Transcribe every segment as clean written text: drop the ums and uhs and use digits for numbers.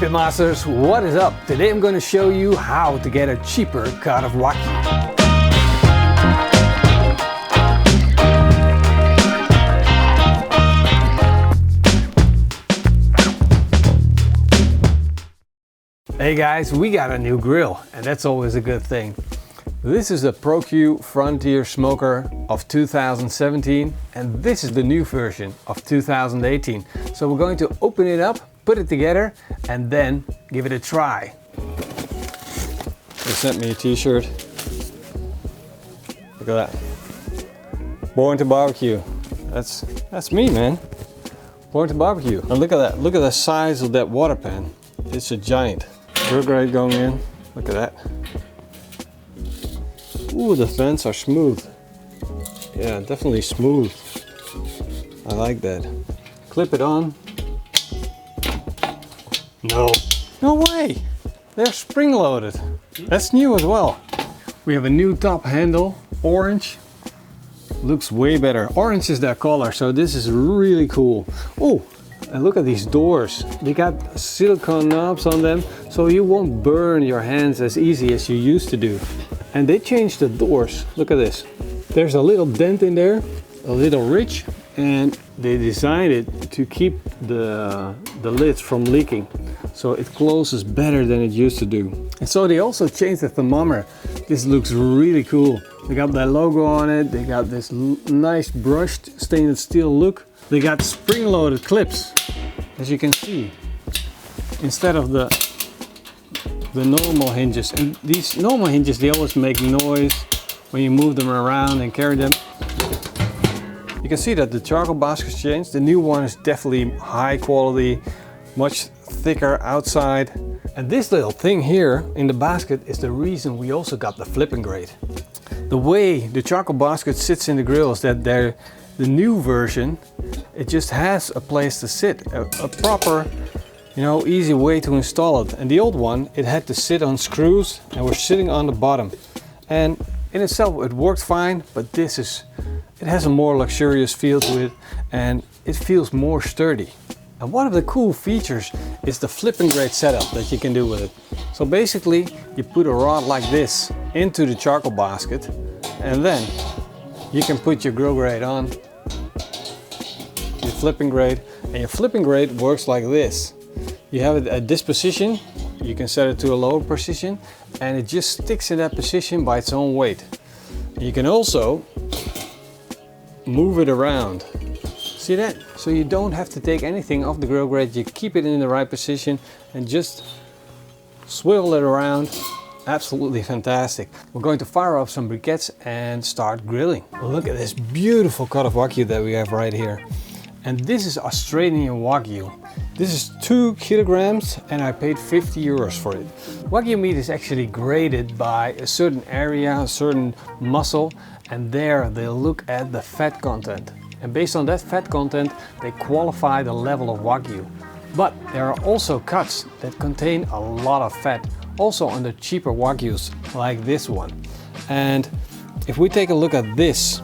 Pitmasters, what is up? Today I'm going to show you how to get a cheaper cut of Wagyu. Hey guys, we got a new grill and that's always a good thing. This is the ProQ Frontier Smoker of 2017 and this is the new version of 2018. So we're going to open it up, put it together and then give it a try. They sent me a t-shirt. Look at that. Born to barbecue. That's me, man. Born to barbecue. And look at that. Look at the size of that water pan. It's a giant. Grill grate going in. Look at that. Ooh, the vents are smooth. Yeah, definitely smooth. I like that. Clip it on. No way! They're spring loaded. That's new as well. We have a new top handle, orange. Looks way better. Orange is their color, so this is really cool. Oh, and look at these doors. They got silicone knobs on them, so you won't burn your hands as easy as you used to do. And they changed the doors. Look at this. There's a little dent in there, a little ridge, and they designed it to keep the lids from leaking. So it closes better than it used to do. And so they also changed the thermometer. This looks really cool. They got that logo on it. They got this nice brushed stainless steel look. They got spring-loaded clips, as you can see, instead of the normal hinges. And these normal hinges, they always make noise when you move them around and carry them. You can see that the charcoal basket's changed. The new one is definitely high quality, much thicker outside. And this little thing here in the basket is the reason we also got the flipping grate. The way the charcoal basket sits in the grill is that the new version, it just has a place to sit, a proper, easy way to install it. And the old one, it had to sit on screws and we're sitting on the bottom. And in itself, it worked fine, but it has a more luxurious feel to it and it feels more sturdy. And one of the cool features is the flipping grate setup that you can do with it. So basically, you put a rod like this into the charcoal basket and then you can put your grill grate on, your flipping grate, and your flipping grate works like this. You have it at this position, you can set it to a lower position and it just sticks in that position by its own weight. You can also move it around. See that? So you don't have to take anything off the grill grate, you keep it in the right position and just swivel it around. Absolutely fantastic. We're going to fire up some briquettes and start grilling. Look at this beautiful cut of Wagyu that we have right here. And this is Australian Wagyu. This is 2 kilograms and I paid 50 euros for it. Wagyu meat is actually graded by a certain area, a certain muscle, and there they look at the fat content. And based on that fat content, they qualify the level of Wagyu. But there are also cuts that contain a lot of fat, also on the cheaper Wagyus, like this one. And if we take a look at this,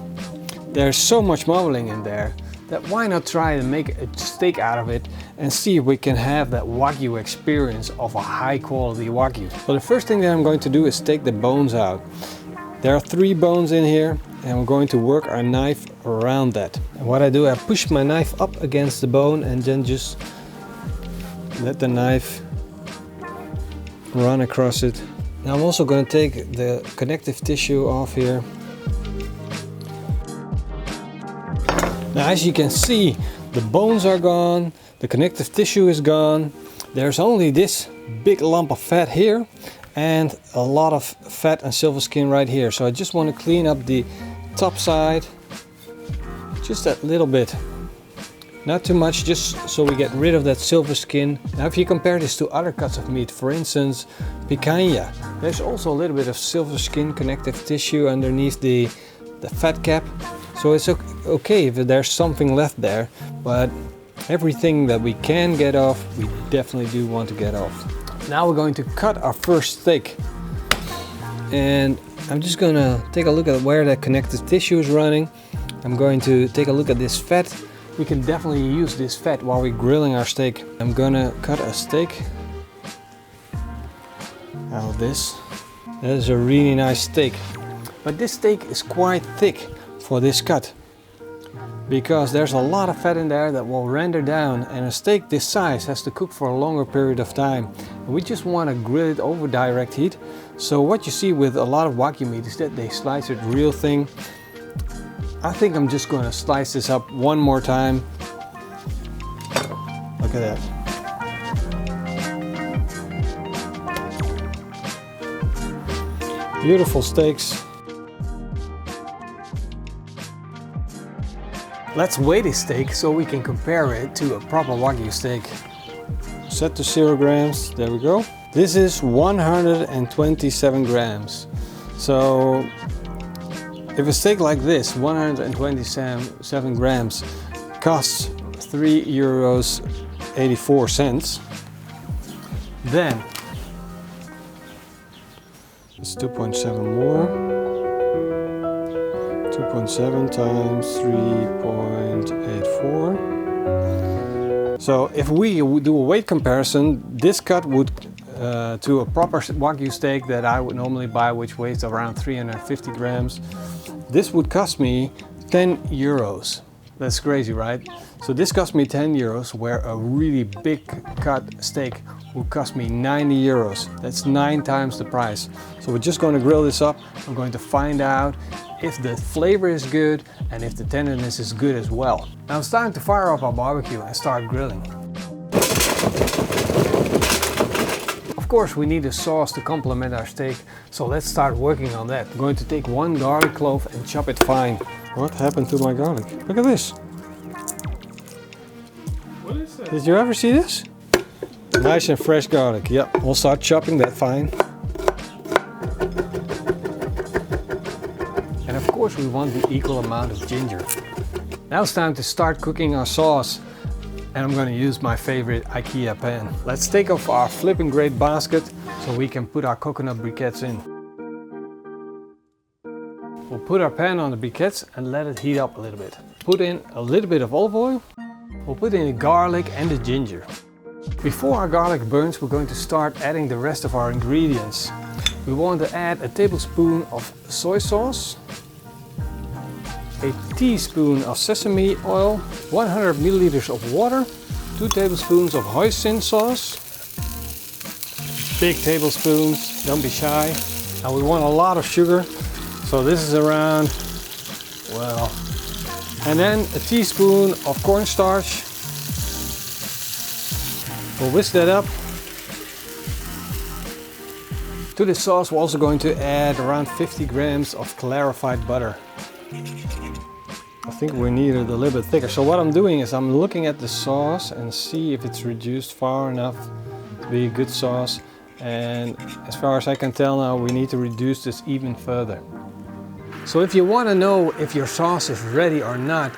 there's so much marbling in there that why not try and make a steak out of it and see if we can have that Wagyu experience of a high quality Wagyu. So the first thing that I'm going to do is take the bones out. There are 3 bones in here and we're going to work our knife around that. And what I do, I push my knife up against the bone and then just let the knife run across it. Now I'm also going to take the connective tissue off here. Now as you can see, the bones are gone, the connective tissue is gone. There's only this big lump of fat here and a lot of fat and silver skin right here. So I just want to clean up the top side, just that little bit. Not too much, just so we get rid of that silver skin. Now if you compare this to other cuts of meat, for instance picanha, there's also a little bit of silver skin connective tissue underneath the fat cap. So it's okay if there's something left there, but everything that we can get off, we definitely do want to get off. Now we're going to cut our first steak. And I'm just gonna take a look at where that connective tissue is running. I'm going to take a look at this fat. We can definitely use this fat while we're grilling our steak. I'm gonna cut a steak How about this? That is a really nice steak. But this steak is quite thick for this cut, because there's a lot of fat in there that will render down, and a steak this size has to cook for a longer period of time. And we just want to grill it over direct heat. So what you see with a lot of Wagyu meat is that they slice it real thin. I think I'm just going to slice this up one more time. Look at that. Beautiful steaks. Let's weigh this steak so we can compare it to a proper Wagyu steak. Set to 0 grams, there we go. This is 127 grams. So if a steak like this, 127 grams, costs €3.84, then it's 2.7 more. 2.7 times 3.84. So if we do a weight comparison, this cut would to a proper Wagyu steak that I would normally buy, which weighs around 350 grams, this would cost me 10 euros. That's crazy, right? So this cost me 10 euros, where a really big cut steak would cost me 90 euros. That's 9 times the price. So we're just going to grill this up. I'm going to find out if the flavor is good and if the tenderness is good as well. Now it's time to fire up our barbecue and start grilling. Of course, we need a sauce to complement our steak, so let's start working on that. I'm going to take 1 garlic clove and chop it fine. What happened to my garlic? Look at this. What is that? Did you ever see this? Nice and fresh garlic. Yep, we'll start chopping that fine. And of course we want the equal amount of ginger. Now it's time to start cooking our sauce. And I'm going to use my favorite IKEA pan. Let's take off our flipping great basket so we can put our coconut briquettes in. We'll put our pan on the briquettes and let it heat up a little bit. Put in a little bit of olive oil. We'll put in the garlic and the ginger. Before our garlic burns, we're going to start adding the rest of our ingredients. We want to add a tablespoon of soy sauce, a teaspoon of sesame oil, 100 milliliters of water, 2 tablespoons of hoisin sauce, big tablespoons, don't be shy. Now we want a lot of sugar, so this is around, well, and then a teaspoon of cornstarch. We'll whisk that up. To this sauce we're also going to add around 50 grams of clarified butter. I think we need it a little bit thicker. So what I'm doing is I'm looking at the sauce and see if it's reduced far enough to be a good sauce. And as far as I can tell now, we need to reduce this even further. So if you want to know if your sauce is ready or not,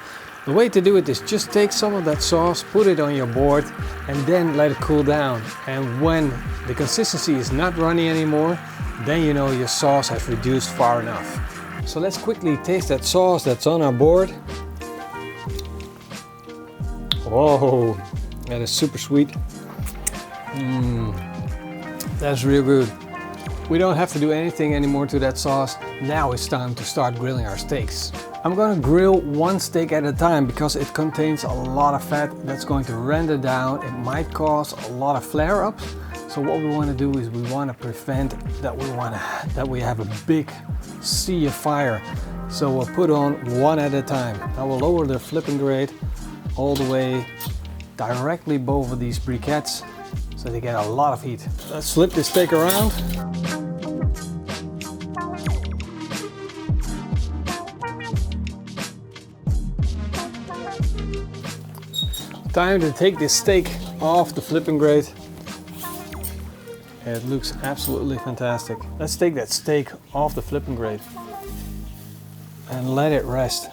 the way to do it is just take some of that sauce, put it on your board, and then let it cool down. And when the consistency is not runny anymore, then you know your sauce has reduced far enough. So let's quickly taste that sauce that's on our board. Whoa, that is super sweet. That's real good. We don't have to do anything anymore to that sauce. Now it's time to start grilling our steaks. I'm going to grill one steak at a time because it contains a lot of fat that's going to render down. It might cause a lot of flare-ups. So what we want to do is we want to prevent that we have a big sea of fire. So we'll put on one at a time. I will lower the flipping grate all the way directly above these briquettes so they get a lot of heat. Let's flip this steak around. Time to take this steak off the flipping grate. It looks absolutely fantastic. Let's take that steak off the flipping grate and let it rest.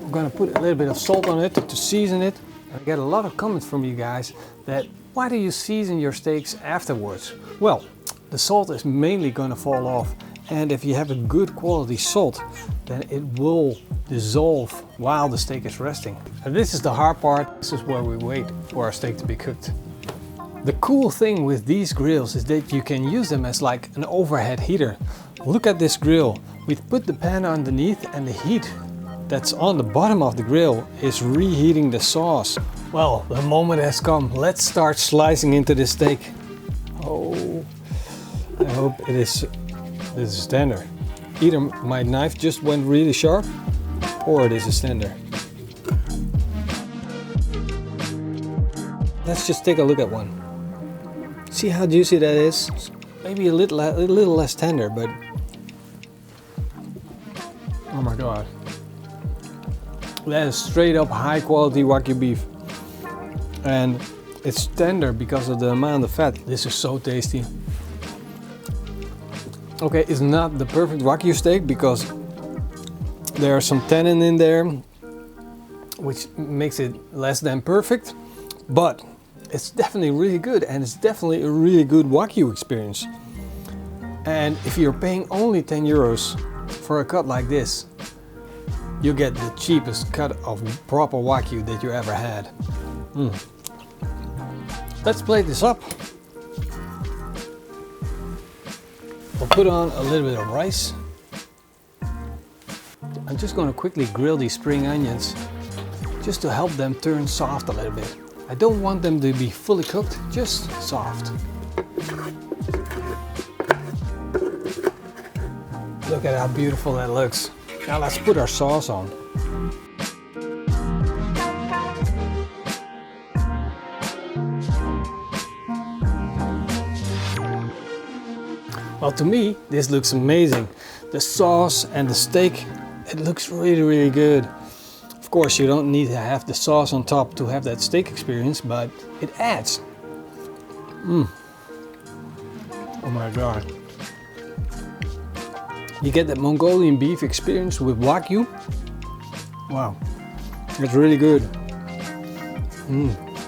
I'm gonna put a little bit of salt on it to season it. I get a lot of comments from you guys that why do you season your steaks afterwards? Well, the salt is mainly gonna fall off, and if you have a good quality salt, then it will dissolve while the steak is resting. And this is the hard part. This is where we wait for our steak to be cooked. The cool thing with these grills is that you can use them as like an overhead heater. Look at this grill. We've put the pan underneath and the heat that's on the bottom of the grill is reheating the sauce. Well, the moment has come. Let's start slicing into this steak. Oh, I hope this is tender. Either my knife just went really sharp or it is tender. Let's just take a look at one. See how juicy that is? Maybe a little less tender, but oh my god. That is straight up high quality Wagyu beef. And it's tender because of the amount of fat. This is so tasty. Okay, it's not the perfect Wagyu steak because there are some tannin in there, which makes it less than perfect, but it's definitely really good, and it's definitely a really good Wagyu experience. And if you're paying only 10 euros for a cut like this, you get the cheapest cut of proper Wagyu that you ever had. Let's plate this up. We'll put on a little bit of rice. I'm just going to quickly grill these spring onions just to help them turn soft a little bit. I don't want them to be fully cooked, just soft. Look at how beautiful that looks. Now let's put our sauce on. Well, to me, this looks amazing. The sauce and the steak, it looks really, really good. Of course, you don't need to have the sauce on top to have that steak experience, but it adds. Oh my god. You get that Mongolian beef experience with Wagyu. Wow, it's really good.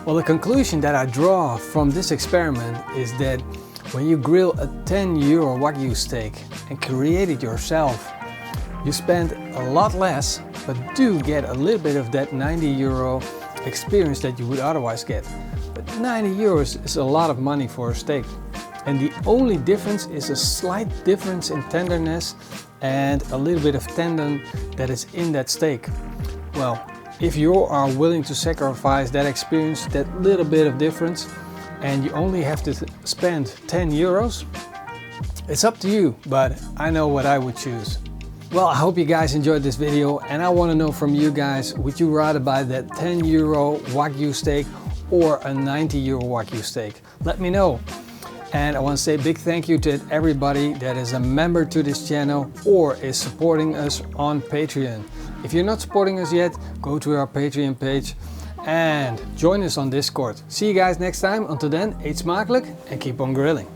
Well, the conclusion that I draw from this experiment is that when you grill a 10 euro Wagyu steak and create it yourself, you spend a lot less, but do get a little bit of that 90 euro experience that you would otherwise get. But 90 euros is a lot of money for a steak. And the only difference is a slight difference in tenderness and a little bit of tendon that is in that steak. Well, if you are willing to sacrifice that experience, that little bit of difference, and you only have to spend 10 euros, it's up to you, but I know what I would choose. Well, I hope you guys enjoyed this video, and I want to know from you guys, would you rather buy that 10 euro Wagyu steak or a 90 euro Wagyu steak? Let me know. And I want to say a big thank you to everybody that is a member to this channel or is supporting us on Patreon. If you're not supporting us yet, go to our Patreon page and join us on Discord. See you guys next time. Until then, eet smakelijk and keep on grilling.